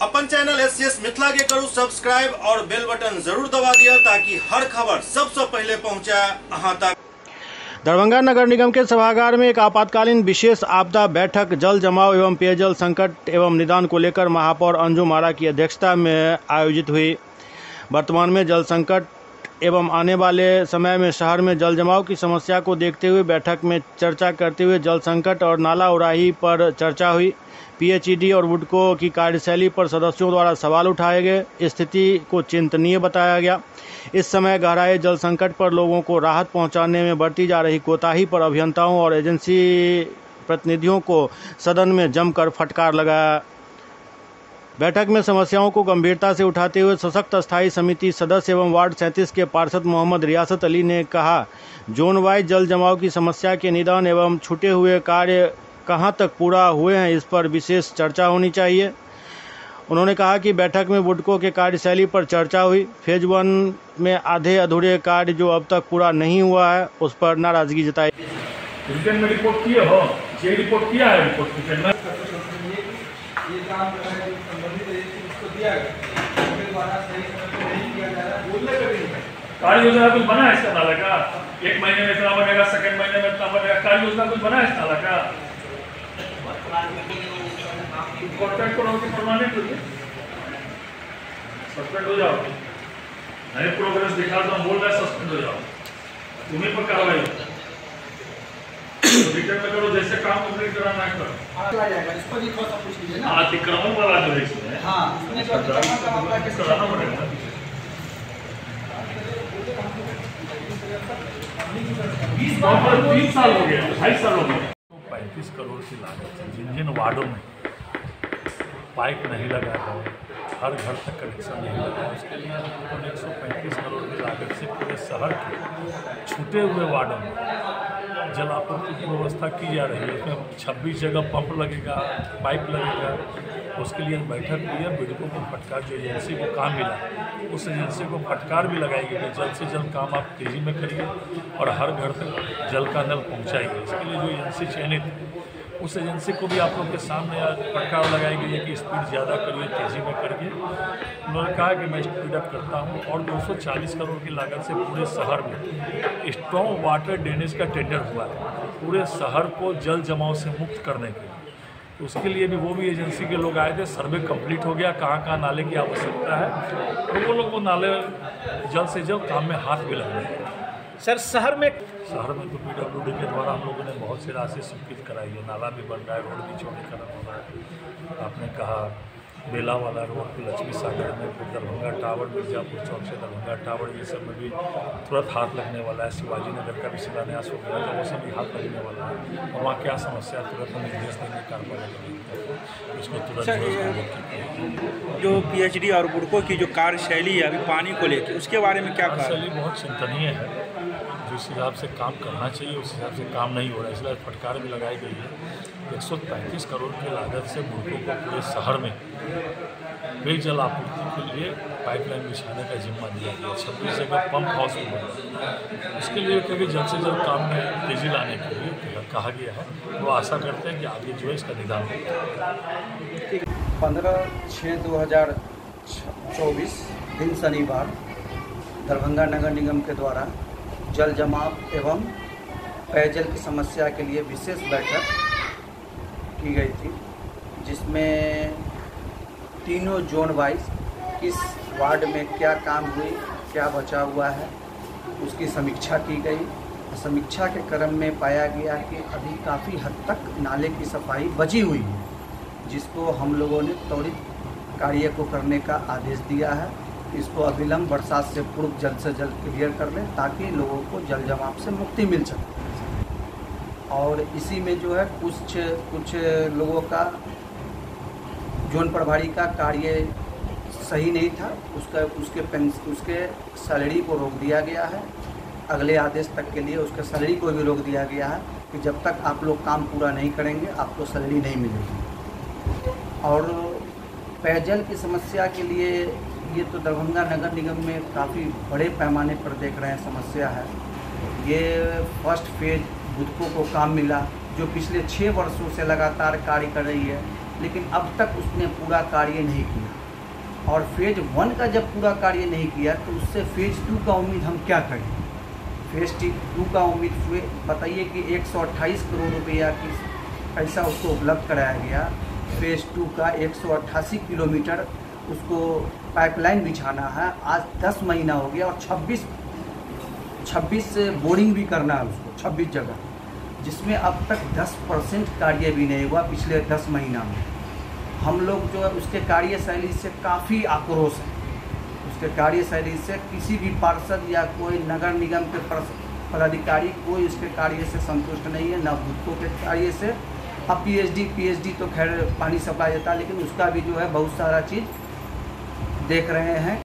अपन channel SCS Mithila के करू subscribe और बेल बटन जरूर दबा दिया ताकि हर खबर सबसे पहले पहुंचे अहां तक। दरभंगा नगर निगम के सभागार में एक आपातकालीन विशेष आपदा बैठक जल जमाव एवं पेयजल संकट एवं निदान को लेकर महापौर अंजुम आरा की अध्यक्षता में आयोजित हुई। वर्तमान में जल संकट एवं आने वाले समय में शहर में जल जमाव की समस्या को देखते हुए बैठक में चर्चा करते हुए जल संकट और नाला उड़ाही पर चर्चा हुई। PHED और वुडको की कार्यशैली पर सदस्यों द्वारा सवाल उठाए गए। स्थिति को चिंतनीय बताया गया। इस समय गहराए जल संकट पर लोगों को राहत पहुंचाने में बरती जा रही कोताही पर अभियंताओं और एजेंसी प्रतिनिधियों को सदन में जमकर फटकार लगाया। बैठक में समस्याओं को गंभीरता से उठाते हुए सशक्त स्थायी समिति सदस्य एवं वार्ड 37 के पार्षद मोहम्मद रियासत अली ने कहा, जोन वाइज जल जमाव की समस्या के निदान एवं छूटे हुए कार्य कहां तक पूरा हुए हैं, इस पर विशेष चर्चा होनी चाहिए। उन्होंने कहा कि बैठक में वुडको के कार्यशैली पर चर्चा हुई। फेज 1 में आधे अधूरे कार्य जो अब तक पूरा नहीं हुआ है उस पर नाराजगी जताई। रिटर्न में रिपोर्ट किए हो, जे रिपोर्ट किया है रिपोर्ट रिटर्न में ये काम जो है संबंधित उसको दिया गया उनके द्वारा सही समय पर नहीं किया जा रहा, बोलने का भी नहीं। कार्य योजना कुछ बना है इस नाला का? 1 महीने में इतना बनेगा, सेकंड महीने में इतना बनेगा, कार्य योजना कुछ बना है इस नाला का? कॉन्ट्रैक्ट को परमानेंट हो जाए, सस्पेंड हो जाओ, नए प्रोग्रेस दिखा तो बोल रहे सस्पेंड हो जाओ, तुम्हें पर कार्रवाई हो। रिटर्न में करो, जैसे काम कंप्लीट कराना है करो। आ जाएगा, इस पर भी थोड़ा सा पूछ लीजिए ना। अतिक्रमण वाला जो है इसमें, हाँ, इसमें जो अतिक्रमण का मामला कैसे कराना पड़ेगा। 20 साल हो गया, 2.5 साल हो गया। 35 करोड़ की लागत है। जिन जिन वार्डों में पाइप नहीं लगा है, हर घर तक कनेक्शन नहीं लगा है, उसके लिए 135 करोड़ की लागत से पूरे शहर के छूटे हुए वार्डों में जल आपूर्ति की व्यवस्था की जा रही है। उसमें 26 जगह पंप लगेगा, पाइप लगेगा। उसके लिए बैठक हुई है। वुडको को फटकार, जो एजेंसी को काम मिला उस एजेंसी को फटकार भी लगाएगी कि जल्द से जल्द काम आप तेज़ी में करिए और हर घर तक जल का नल पहुँचाइए। इसके लिए जो एजेंसी चयनित उस एजेंसी को भी आप लोग के सामने फटकार लगाई गई है कि स्पीड ज़्यादा करिए, तेज़ी में करिए। उन्होंने कहा कि मैं स्पीड अप करता हूँ और 240 करोड़ की लागत से पूरे शहर में स्ट्रॉन्ग वाटर ड्रेनेज का टेंडर हुआ है पूरे शहर को जल जमाव से मुक्त करने के लिए। तो उसके लिए भी वो भी एजेंसी के लोग आए थे। सर्वे कंप्लीट हो गया, कहाँ कहाँ नाले की आवश्यकता है, और वो लोग वो नाले जल्द से जल्द काम में हाथ भी लग रहे हैं। सर, शहर में तो PWD के द्वारा हम लोगों ने बहुत सी राशि स्वीकृत कराई है। नाला भी बन रहा है, रोड भी चौड़ीकरण हो रहा है। आपने कहा बेला वाला रोड पर लक्ष्मी सागर में, दरभंगा टावर, मिर्जापुर चौक से दरभंगा टावर, ये सब में भी तुरंत हाथ लगने वाला है। शिवाजी नगर का भी शिलान्यास हो गया, तो वो सब भी हाथ लगने वाला है। और वहाँ क्या समस्या तुरंत हम निर्देश देंगे कार्रवाई उसको तुरंत। जो PHED और वुडको की जो कार्यशैली है अभी पानी को लेकर, उसके बारे में क्या कहा? कार्यशैली बहुत चिंतनीय है। जिस हिसाब से काम करना चाहिए उस हिसाब से काम नहीं हो रहा है, इसलिए फटकार भी लगाई गई है। 135 करोड़ की लागत से वुडको को पूरे शहर में पेयजल आपूर्ति के लिए पाइपलाइन बिछाने का जिम्मा दिया गया। 26 जगह पंप हाउस भी बना, उसके लिए क्योंकि जल्द से जल्द काम में तेज़ी लाने के लिए कहा गया है। वो आशा करते हैं कि आगे जो है इसका निदान होगा। 15/6/2024 दिन शनिवार दरभंगा नगर निगम के द्वारा जल जमाव एवं पेयजल की समस्या के लिए विशेष बैठक की गई थी, जिसमें तीनों जोन वाइज किस वार्ड में क्या काम हुई, क्या बचा हुआ है, उसकी समीक्षा की गई। समीक्षा के क्रम में पाया गया कि अभी काफ़ी हद तक नाले की सफाई बची हुई है, जिसको हम लोगों ने त्वरित कार्य को करने का आदेश दिया है। इसको अविलंब बरसात से पूर्व जल्द से जल्द क्लियर कर लें ताकि लोगों को जल जमाव से मुक्ति मिल सके। और इसी में जो है कुछ लोगों का जोन प्रभारी का कार्य सही नहीं था, उसके सैलरी को रोक दिया गया है। अगले आदेश तक के लिए उसके सैलरी को भी रोक दिया गया है कि जब तक आप लोग काम पूरा नहीं करेंगे आपको सैलरी नहीं मिलेगी। और पेयजल की समस्या के लिए ये तो दरभंगा नगर निगम में काफ़ी बड़े पैमाने पर देख रहे हैं समस्या है। ये फर्स्ट फेज वुडको को काम मिला, जो पिछले 6 वर्षों से लगातार कार्य कर रही है। लेकिन अब तक उसने पूरा कार्य नहीं किया। और फेज़ 1 का जब पूरा कार्य नहीं किया तो उससे फेज़ 2 का उम्मीद हम क्या करें। फेज़ 2 का उम्मीद हुए बताइए कि 128 करोड़ रुपया की पैसा उसको उपलब्ध कराया गया। फेज़ 2 का 188 किलोमीटर उसको पाइपलाइन बिछाना है। आज 10 महीना हो गया और 26 बोरिंग भी करना है उसको 26 जगह, जिसमें अब तक 10% कार्य भी नहीं हुआ पिछले 10 महीना में। हम लोग जो है उसके कार्यशैली से काफ़ी आक्रोश है। उसके कार्यशैली से किसी भी पार्षद या कोई नगर निगम के पदाधिकारी कोई उसके कार्य से संतुष्ट नहीं है, न बुद्धों के कार्य से। अब पीएचडी तो खैर पानी सप्लाई देता है, लेकिन उसका भी जो है बहुत सारा चीज़ देख रहे हैं